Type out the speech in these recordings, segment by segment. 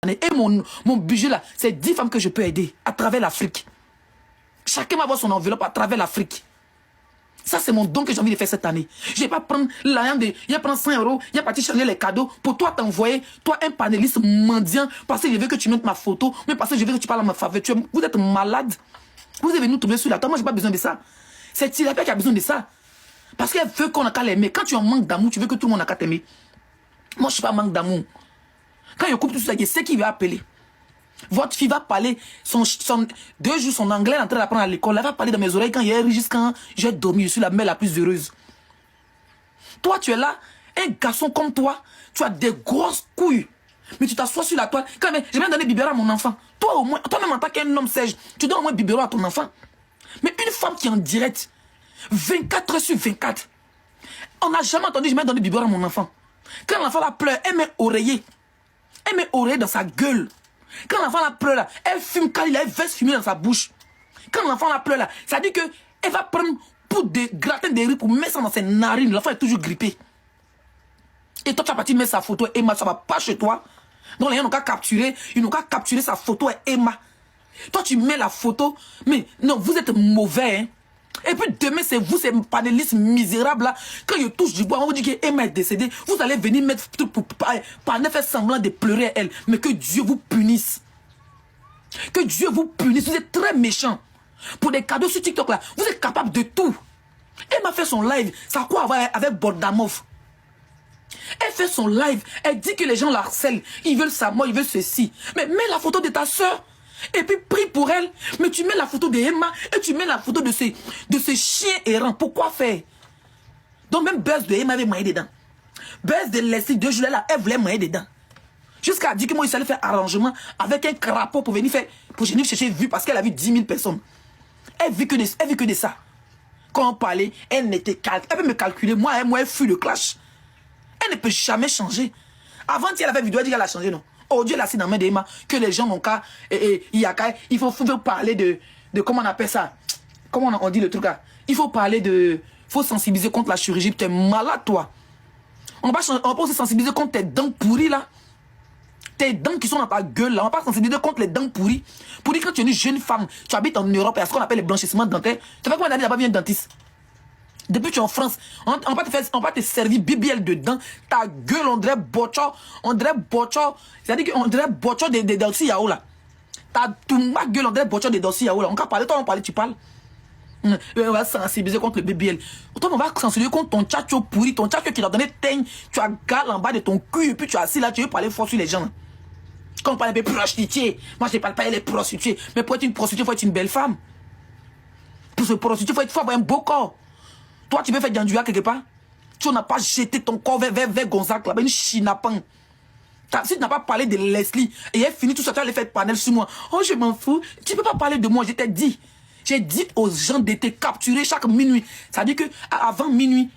Et mon budget là, c'est 10 femmes que je peux aider à travers l'Afrique. Chacun va avoir son enveloppe à travers l'Afrique. Ça, c'est mon don que j'ai envie de faire cette année. Je ne vais pas prendre l'argent de... Il va prendre 100 €, il va partir changer les cadeaux pour toi t'envoyer, toi un panéliste mendiant, parce que je veux que tu mettes ma photo, mais parce que je veux que tu parles à ma faveur. Vous êtes malade. Vous êtes venu nous tomber sur la table. Moi, je n'ai pas besoin de ça. C'est Tilapia qui a besoin de ça. Parce qu'elle veut qu'on a qu'à l'aimer. Quand tu en manques d'amour, tu veux que tout le monde a qu'à t'aimer. Moi, je ne suis pas en manque d'amour. Quand il coupe tout ça, je sais qui va appeler. Votre fille va parler, 2 jours, son anglais est en train d'apprendre à l'école. Elle va parler dans mes oreilles quand quand j'ai dormi. Je suis la mère la plus heureuse. Toi, tu es là, un garçon comme toi, tu as des grosses couilles. Mais tu t'assois sur la toile. Quand même, j'ai bien donné biberon à mon enfant. Toi, au moins, toi-même en tant qu'un homme sage, tu donnes au moins biberon à ton enfant. Mais une femme qui est en direct, 24 heures sur 24, on n'a jamais entendu, j'ai bien donné biberon à mon enfant. Quand l'enfant la pleure, elle met oreiller. Elle met oreiller dans sa gueule. Quand l'enfant la pleure là, elle fume quand il a une veste fumée dans sa bouche. Quand l'enfant la pleure là, ça dit que elle va prendre pour des gratins de riz pour mettre ça dans ses narines. L'enfant est toujours grippé. Et toi tu vas partir mettre sa photo Emma, ça va pas chez toi. Donc les gens n'ont qu'à capturer, ils n'ont qu'à capturer sa photo Emma. Toi tu mets la photo, mais non, vous êtes mauvais hein. Et puis demain, c'est vous, ces panélistes misérables là. Quand je touche du bois, on vous dit qu'Emma est décédée. Vous allez venir mettre tout pour faire semblant de pleurer à elle. Mais que Dieu vous punisse. Que Dieu vous punisse. Vous êtes très méchants. Pour des cadeaux sur TikTok là, vous êtes capable de tout. Emma fait son live. Ça a quoi à voir avec Bordamov? Elle fait son live. Elle dit que les gens la harcèlent. Ils veulent sa mort, ils veulent ceci. Mais mets la photo de ta soeur. Et puis prie pour elle. Mais tu mets la photo de Emma et tu mets la photo de ces chiens errants. Pourquoi faire? Donc même Buzz de Emma avait moyen dedans. Buzz de Leslie 2 jours là, elle voulait moyen dedans. Jusqu'à dire que moi il allait faire arrangement avec un crapaud pour venir chercher vue parce qu'elle a vu 10 000 personnes. Elle vit que de ça. Quand on parlait, elle n'était calme. Elle peut me calculer. Moi, elle fuit le clash. Elle ne peut jamais changer. Avant, elle avait vidéo, elle dit qu'elle a changé, non? Oh Dieu, là, c'est dans la main d'Emma que les gens n'ont qu'à. Il faut parler de. Comment on appelle ça? Comment on dit le truc là? Il faut parler de. Il faut sensibiliser contre la chirurgie. Tu es malade, toi. On va aussi sensibiliser contre tes dents pourries là. Tes dents qui sont dans ta gueule là. On va pas sensibiliser contre les dents pourries. Pour dire quand tu es une jeune femme, tu habites en Europe, il y a ce qu'on appelle le blanchissement dentaire. Tu sais pas combien d'années là-bas vient un dentiste? Depuis que tu es en France, on va te servir BBL dedans. Ta gueule, on dirait botcho. C'est-à-dire qu'on dirait botcho des dossiers Yahoo là. Ma gueule, on dirait botcho des dossiers Yahoo là. On va parler, toi on parler, tu parles. On va sensibiliser contre le BBL. Toi on va sensibiliser contre ton tchatcho pourri. Ton tchatcho qui t'a donné teigne. Tu as gale en bas de ton cul et puis tu es assis là, tu veux parler fort sur les gens. Quand on parle de prostituée, moi je ne parle pas des prostituées. Mais pour être une prostituée, il faut être une belle femme. Pour se prostituer, il faut avoir un beau corps. Toi, tu veux faire Djanduya quelque part? Tu n'as pas jeté ton corps vers Gonzague là-bas, une chinapan. Si tu n'as pas parlé de Leslie et elle finit tout ça, tu vas aller faire panel sur moi. Oh, je m'en fous. Tu ne peux pas parler de moi, je t'ai dit. J'ai dit aux gens de te capturer chaque minuit. Ça veut dire que avant minuit,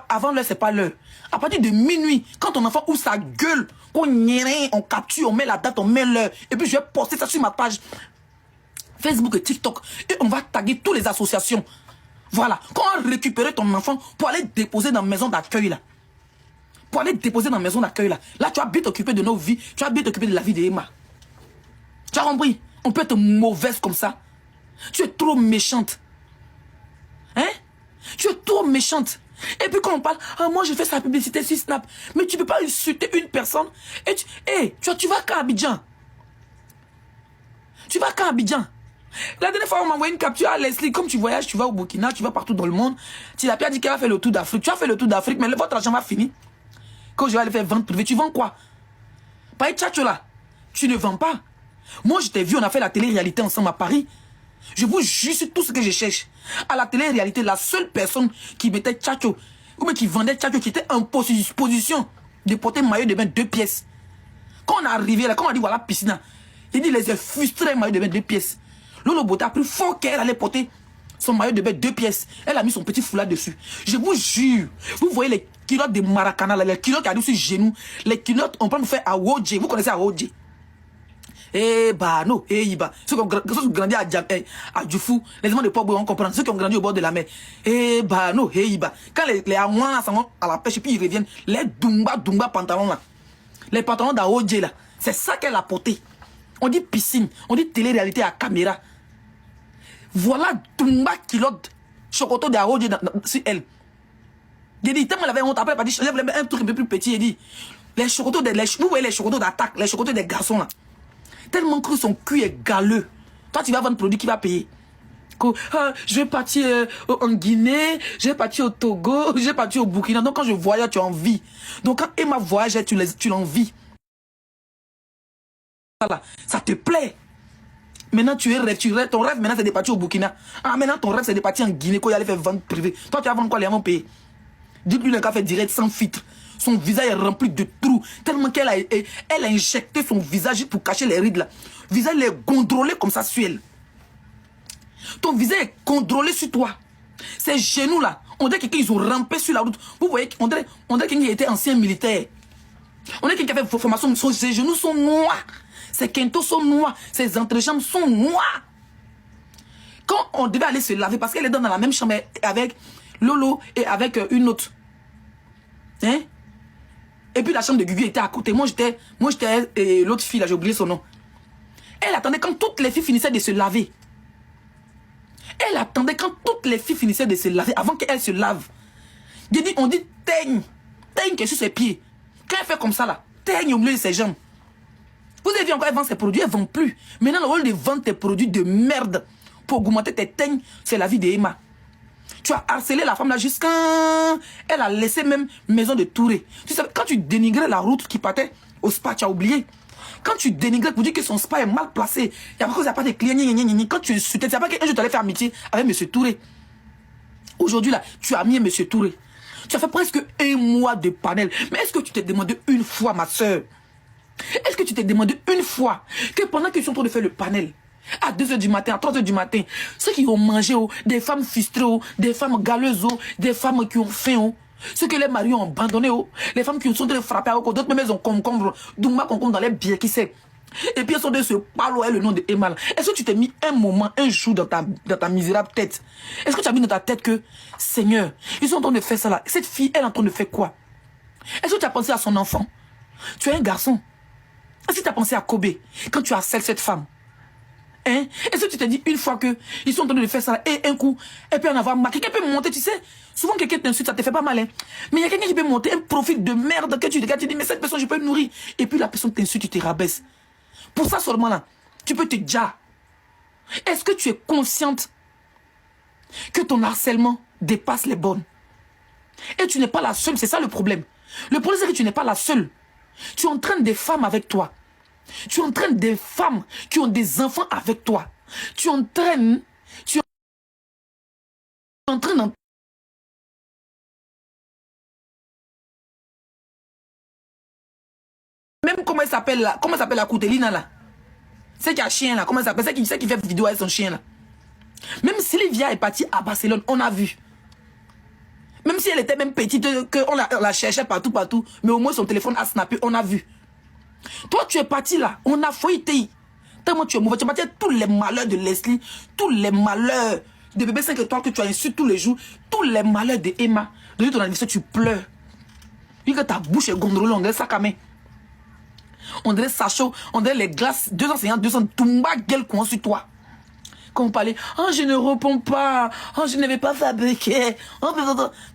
avant l'heure, c'est pas l'heure. À partir de minuit, quand ton enfant ouvre sa gueule, on capture, on met la date, on met l'heure. Et puis je vais poster ça sur ma page Facebook et TikTok. Et on va taguer toutes les associations. Voilà, quand on récupère ton enfant pour aller déposer dans la maison d'accueil là. Pour aller déposer dans la maison d'accueil là. Là, tu vas bien t'occuper de nos vies. Tu vas bien t'occuper de la vie d'Emma. Tu as compris? On peut être mauvaise comme ça. Tu es trop méchante. Hein? Tu es trop méchante. Et puis quand on parle, ah, moi je fais sa publicité sur Snap. Mais tu ne peux pas insulter une personne. Et tu vas qu'à Abidjan. Tu vas qu'à Abidjan. La dernière fois, on m'a envoyé une capture à Leslie. Comme tu voyages, tu vas au Burkina, tu vas partout dans le monde. Tilapia dit qu'elle va faire le tour d'Afrique. Tu as fait le tour d'Afrique, mais votre argent va finir. Quand je vais aller faire vente privée, tu vends quoi? Pas tchatcho là. Tu ne vends pas. Moi, je t'ai vu, on a fait la télé-réalité ensemble à Paris. Je vous jure sur tout ce que je cherche. À la télé-réalité, la seule personne qui mettait tchatcho, ou bien qui vendait tchatcho, qui était en position de porter maillot de bain 2 pièces. Quand on est arrivé là, quand on a dit voilà piscine, il dit les frustrés maillot de bain 2 pièces. Lolo Beauté a pris fort qu'elle allait porter son maillot de bain 2 pièces. Elle a mis son petit foulard dessus. Je vous jure, vous voyez les culottes de Maracana, les culottes qui arrivent sur le genou, les culottes, on peut nous faire à Wodje. Vous connaissez à Wodje? Eh bah non, bah. Ceux qui ont grandi à Djoufou, les gens de pauvres vont comprendre. Ceux qui ont grandi au bord de la mer. Eh bah non, bah. Quand les Amouans là, à la pêche et puis ils reviennent, les Dumba pantalons là. Les pantalons d'Aodje là. C'est ça qu'elle a porté. On dit piscine, on dit télé-réalité à caméra. Voilà Tumba Kilote, Chocoto de Arroyo sur elle. J'ai dit, tellement elle avait honte, après elle a dit, je lève un truc un peu plus petit, il dit, les chocotos, vous voyez les chocotos d'attaque, les chocotos des garçons là. Tellement que son cul est galeux. Toi, tu vas vendre un produit qui va payer. Je vais partir en Guinée, je vais partir au Togo, je vais partir au Burkina. Donc quand je voyage, tu as envie. Donc quand Emma voyage, tu l'envies. Voilà, ça te plaît. Maintenant, ton rêve, maintenant, c'est de partir au Burkina. Ah, maintenant, ton rêve, c'est de partir en Guinée, quand il allait faire vente privée. Toi, tu vas vendre quoi, les gens payés? Dites-lui le gars fait direct sans filtre. Son visage est rempli de trous. Tellement qu'elle a injecté son visage pour cacher les rides là. Le visage, il est gondrolé comme ça sur elle. Ton visage est contrôlé sur toi. Ces genoux là, on dirait qu'ils ont rampé sur la route. Vous voyez, on dirait qu'il était ancien militaire. On dirait qu'il a fait formation. Ses genoux sont noirs. Ses quintos sont noirs. Ses entrejambes sont noirs. Quand on devait aller se laver, parce qu'elle est dans la même chambre avec Lolo et avec une autre. Hein? Et puis la chambre de Gugu était à côté. Moi j'étais l'autre fille là, j'ai oublié son nom. Elle attendait quand toutes les filles finissaient de se laver. Elle attendait quand toutes les filles finissaient de se laver avant qu'elle se lave. On dit teigne. Teigne qui est sur ses pieds. Quand elle fait comme ça là, teigne au milieu de ses jambes. Vous avez vu encore, elle vend ses produits, elle ne vend plus. Maintenant, le rôle de vendre tes produits de merde pour augmenter tes teignes, c'est la vie d'Emma. Tu as harcelé la femme là jusqu'à... Elle a laissé même maison de Touré. Tu sais, quand tu dénigrais la route qui partait au spa, tu as oublié. Quand tu dénigrais pour dire que son spa est mal placé, il n'y a pas de clients, quand tu insultais, c'est pas qu'un jour tu allais faire amitié avec M. Touré. Aujourd'hui là, tu as mis M. Touré. Tu as fait presque un mois de panel. Mais est-ce que tu t'es demandé une fois, ma soeur? Est-ce que tu t'es demandé une fois que pendant qu'ils sont en train de faire le panel, à 2 h du matin, à 3 h du matin, ceux qui ont mangé, des femmes frustrées, des femmes galeuses, des femmes qui ont faim, ceux que les maris ont abandonné, les femmes qui sont en train de frapper, d'autres même elles ont concombre, concombre dans les biais, qui sait. Et puis elles sont en train de se parler le nom de Emma. Est-ce que tu t'es mis un moment, un jour dans ta misérable tête? Est-ce que tu as mis dans ta tête que, Seigneur, ils sont en train de faire ça là. Cette fille, elle est en train de faire quoi? Est-ce que tu as pensé à son enfant? Tu es un garçon. Est-ce que tu as pensé à Kobe quand tu harcèles cette femme? Hein? Est-ce que tu t'es dit une fois que ils sont en train de faire ça et un coup, elle peut en avoir marre? Quelqu'un peut monter, tu sais. Souvent quelqu'un t'insulte, ça te fait pas mal. Hein? Mais il y a quelqu'un qui peut monter un profil de merde que tu regardes, tu dis mais cette personne je peux me nourrir. Et puis la personne t'insulte, tu te rabaisses. Pour ça seulement là, tu peux te dire. Est-ce que tu es consciente que ton harcèlement dépasse les bornes? Et tu n'es pas la seule, c'est ça le problème. Le problème c'est que tu n'es pas la seule. Tu entraînes des femmes avec toi. Tu entraînes des femmes qui ont des enfants avec toi. Tu entraînes dans... Même comment elle s'appelle la Coutelina là. C'est qui a chien là, comment elle s'appelle? C'est qui fait vidéo avec son chien là. Même Sylvia est partie à Barcelone, on a vu. Même si elle était même petite, qu'on la cherchait partout, mais au moins son téléphone a snappé, on a vu. Toi, tu es parti là, on a fouillé. Tellement tu es mauvais, tu es parti avec tous les malheurs de Leslie, tous les malheurs de bébé 5 étoiles que tu as insulté tous les jours, tous les malheurs de Emma. De ton anniversaire, tu pleures. Et que ta bouche est gondrolée, on dirait sac à main. On dirait Sacho, on dirait les glaces, 2 enseignants, 200 Tumba gueule coin sur toi. Quand on parlait, oh je ne réponds pas, oh je ne vais pas fabriquer. Oh,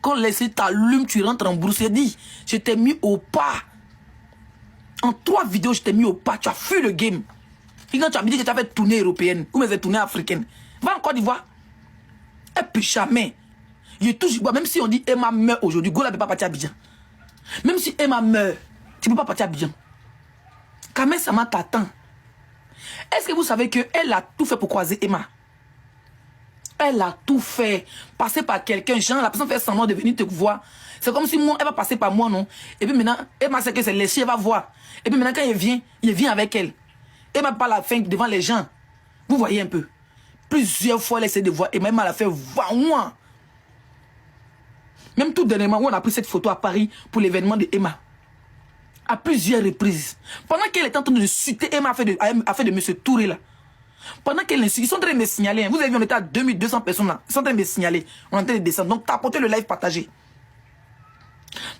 quand Leslie t'allume, tu rentres en brousse et dis, je t'ai mis au pas. En 3 vidéos, je t'ai mis au pas. Tu as fui le game. Et quand tu as dit que tu as fait tournée européenne, ou même tournée africaine, va en Côte d'Ivoire. Et puis jamais. Je touche, même si on dit Emma meurt aujourd'hui, Gola ne peut pas partir à Abidjan. Même si Emma meurt, tu ne peux pas partir à Abidjan. Kamel Sama t'attend. Est-ce que vous savez qu'elle a tout fait pour croiser Emma? Elle a tout fait. Passer par quelqu'un, genre la personne fait semblant de venir te voir. C'est comme si moi, elle va passer par moi, non? Et puis maintenant, Emma sait que c'est Leslie, elle va voir. Et puis maintenant, quand il vient avec elle. Emma parle à la fin devant les gens. Vous voyez un peu. Plusieurs fois, elle essaie de voir Emma. Emma l'a fait voir moi. Même tout dernièrement, où on a pris cette photo à Paris pour l'événement de Emma. À plusieurs reprises. Pendant qu'elle est en train de chuter, Emma a fait de M. Touré là. Pendant qu'elle insulte, ils sont en train de me signaler. Vous avez vu, on était à 2200 personnes là. Ils sont en train de me signaler. On est en train de descendre. Donc, tapotez le live partagé.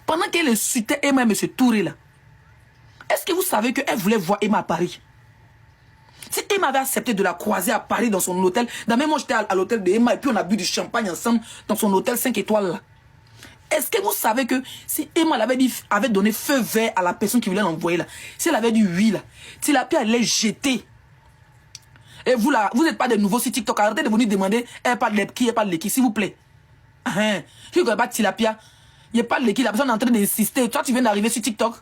Pendant qu'elle insultait Emma et M. Touré là, Est-ce que vous savez qu'elle voulait voir Emma à Paris? Si Emma avait accepté de la croiser à Paris dans son hôtel, même moi j'étais à l'hôtel de Emma et puis on a bu du champagne ensemble dans son hôtel 5 étoiles là. Est-ce que vous savez que si Emma avait donné feu vert à la personne qui voulait l'envoyer là, si elle avait dit oui là, Tilapia allait jeter. Et vous là, vous n'êtes pas des nouveaux sur TikTok, arrêtez de venir demander elle parle de qui, elle parle de qui, s'il vous plaît. Hein? Si vous ne connaissez pas Tilapia, il n'y a pas de qui, la personne est en train d'insister. Toi tu viens d'arriver sur TikTok.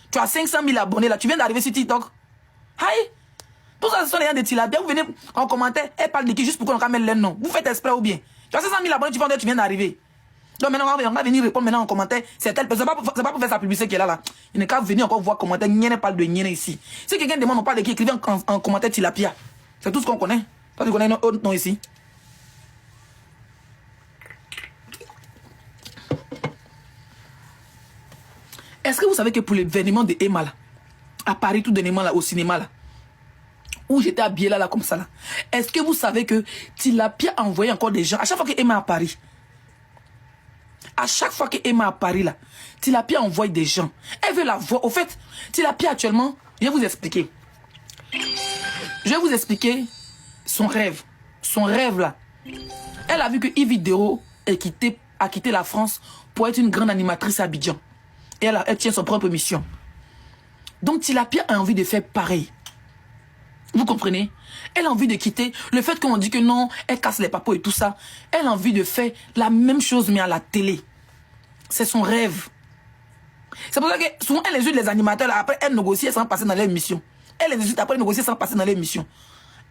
Tu as 500 000 abonnés là, tu viens d'arriver sur TikTok. Aïe! Tout ça, ce sont les gens de Tilapia. Vous venez en commentaire, elle parle de qui juste pour qu'on ramène leur nom. Vous faites exprès ou bien? Tu as 500 000 abonnés, tu viens d'arriver. Donc maintenant, on va venir répondre maintenant en commentaire. C'est telle personne. C'est pas pour faire sa publicité qui est là. Il n'est qu'à venir encore voir commentaire. N'y parle de Nyene ici. Si quelqu'un demande, on parle de qui, écrivez en commentaire Tilapia. C'est tout ce qu'on connaît. Toi, tu connais un autre nom ici. Est-ce que vous savez que pour l'événement de Emma là, à Paris, tout dernièrement là, au cinéma là, où j'étais habillé là, comme ça là, est-ce que vous savez que Tilapia a envoyé encore des gens, à chaque fois que Emma est à Paris, à Paris là, Tilapia envoie des gens. Elle veut la voir. Au fait, Tilapia actuellement, je vais vous expliquer. Je vais vous expliquer son rêve. Son rêve là. Elle a vu que Yves Dero a quitté la France pour être une grande animatrice à Abidjan. Et elle tient son propre mission. Donc Tilapia a envie de faire pareil. Vous comprenez? Elle a envie de quitter. Le fait qu'on dit que non, elle casse les papos et tout ça. Elle a envie de faire la même chose mais à la télé. C'est son rêve. C'est pour ça que souvent elle insulte les animateurs. Là, après elle négocie sans passer dans l'émission. Elle les insulte après elle négocie sans passer dans l'émission.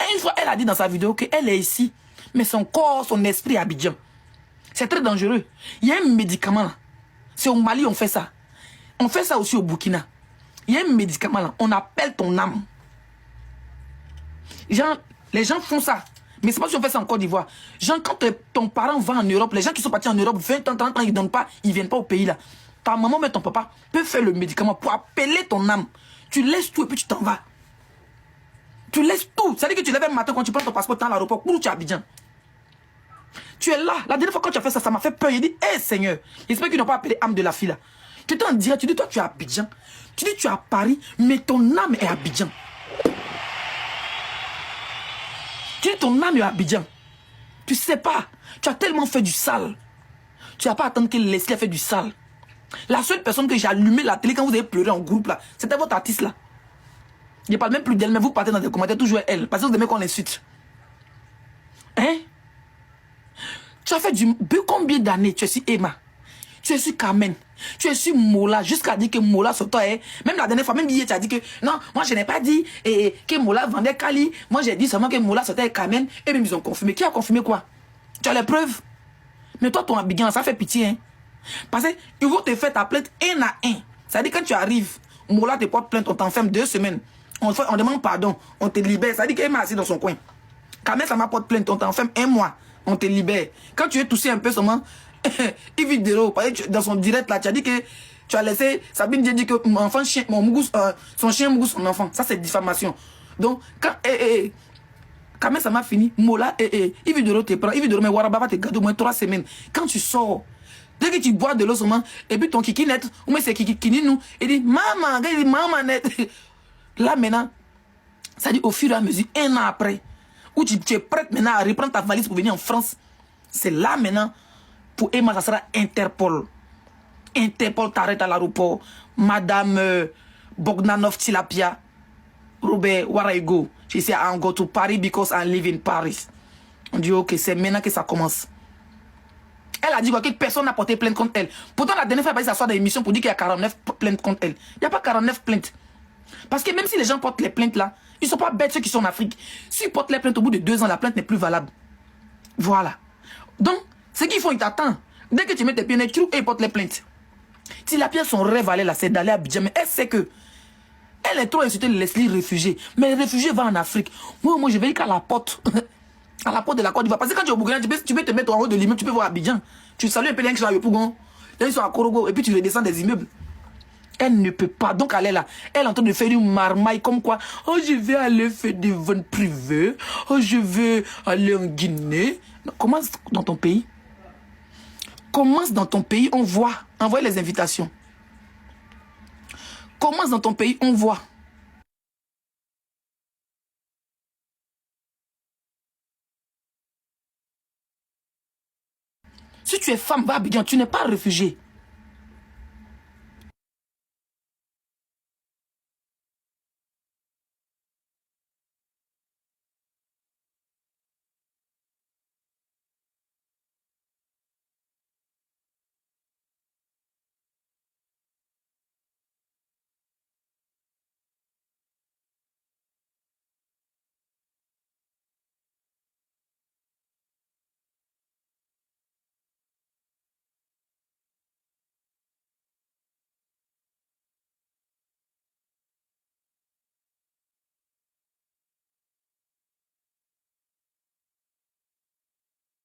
Et une fois elle a dit dans sa vidéo qu'elle est ici. Mais son corps, son esprit est à Abidjan. C'est très dangereux. Il y a un médicament là. C'est au Mali on fait ça. On fait ça aussi au Burkina. Il y a un médicament là. On appelle ton âme. Genre, les gens font ça. Mais c'est pas si on fait ça en Côte d'Ivoire. Genre, quand ton parent va en Europe, les gens qui sont partis en Europe, 20 ans, 30 ans, ils donnent pas, ils viennent pas au pays là. Ta maman mais ton papa peut faire le médicament pour appeler ton âme. Tu laisses tout et puis tu t'en vas. Tu laisses tout. Ça veut dire que tu lèves un matin quand tu prends ton passeport dans l'aéroport, où tu es à Abidjan. Tu es là. La dernière fois quand tu as fait ça, ça m'a fait peur. Il dit, hé Seigneur, j'espère qu'ils n'ont pas appelé âme de la fille là. Tu t'en dirais, tu dis, toi tu es à Abidjan. Tu dis, tu es à Paris, mais ton âme est à Abidjan. Tu dis, ton âme est à Abidjan. Tu sais pas. Tu as tellement fait du sale. Tu n'as pas attendu que Leslie a fait du sale. La seule personne que j'ai allumé la télé quand vous avez pleuré en groupe là, c'était votre artiste là. Je ne parle même plus d'elle, mais vous partez dans des commentaires toujours elle. Parce que vous aimez qu'on l'insulte. Hein? Tu as fait du... Combien d'années tu es sur Emma? Tu es sur Carmen? Tu es sur Mola? Jusqu'à dire que Mola sur toi est... Même la dernière fois, même hier, tu as dit que... Non, moi je n'ai pas dit que Mola vendait Kali. Moi j'ai dit seulement que Mola sortait Carmen. Et même ils ont confirmé. Qui a confirmé quoi? Tu as les preuves? Mais toi, ton Abidjan, ça fait pitié. Hein? Parce qu'ils vont te faire ta plainte un à un. Ça dit quand tu arrives, Mola te porte plainte, on t'enferme 2 semaines. On demande pardon, on te libère. Ça dit qu'elle m'a assis dans son coin. Carmen, ça m'a porte plainte, on t'enferme 1 mois. On te libère. Quand tu es touché un peu seulement, Yves Dero, dans son direct là, tu as dit que tu as laissé Sabine Dieu dit que son chien mousse son enfant. Ça c'est diffamation. Donc, quand même ça m'a fini. Mola Yves Dero te prend. Yves Dero mais Warababa te garde au moins 3 semaines. Quand tu sors, dès que tu bois de l'eau seulement, et puis ton kiki net, ou mais c'est kiki nous, il dit maman, il dit maman net. Là maintenant, ça dit au fur et à mesure, 1 an après, où tu es prête maintenant à reprendre ta valise pour venir en France, c'est là maintenant, pour Emma, ça sera Interpol. Interpol t'arrête à l'aéroport. Madame Bogdanov Tilapia, Robert, where I go? She said, I'm go to Paris because I live in Paris. On dit, ok, c'est maintenant que ça commence. Elle a dit quoi, que personne n'a porté plainte contre elle. Pourtant, la dernière fois, elle a s'asseoir dans l'émission pour dire qu'il y a 49 plaintes contre elle. Il n'y a pas 49 plaintes. Parce que même si les gens portent les plaintes là, ils ne sont pas bêtes ceux qui sont en Afrique. S'ils portent les plaintes au bout de 2 ans, la plainte n'est plus valable. Voilà. Donc, ce qu'ils font, ils t'attendent. Dès que tu mets tes pieds net, et ils portent les plaintes. Tilapia, son rêve là, c'est d'aller à Abidjan. Mais elle sait que elle est trop insultée de Leslie réfugié. Mais les réfugiés vont en Afrique. Moi, je vais ir à la porte. À la porte de la Côte d'Ivoire. Parce que quand tu es au Burkina, tu peux te mettre en haut de l'immeuble, tu peux voir Abidjan. Tu salues un peu les gens qui sont à Yopougon, les gens qui sont à Korogo, et puis tu redescends des immeubles. Elle ne peut pas. Donc elle est là. Elle est en train de faire une marmaille comme quoi. Oh, je vais aller faire des ventes privées. Oh, je vais aller en Guinée. Commence dans ton pays. Commence dans ton pays. On voit. Envoie les invitations. Commence dans ton pays, on voit. Si tu es femme, va à Abidjan, tu n'es pas réfugié.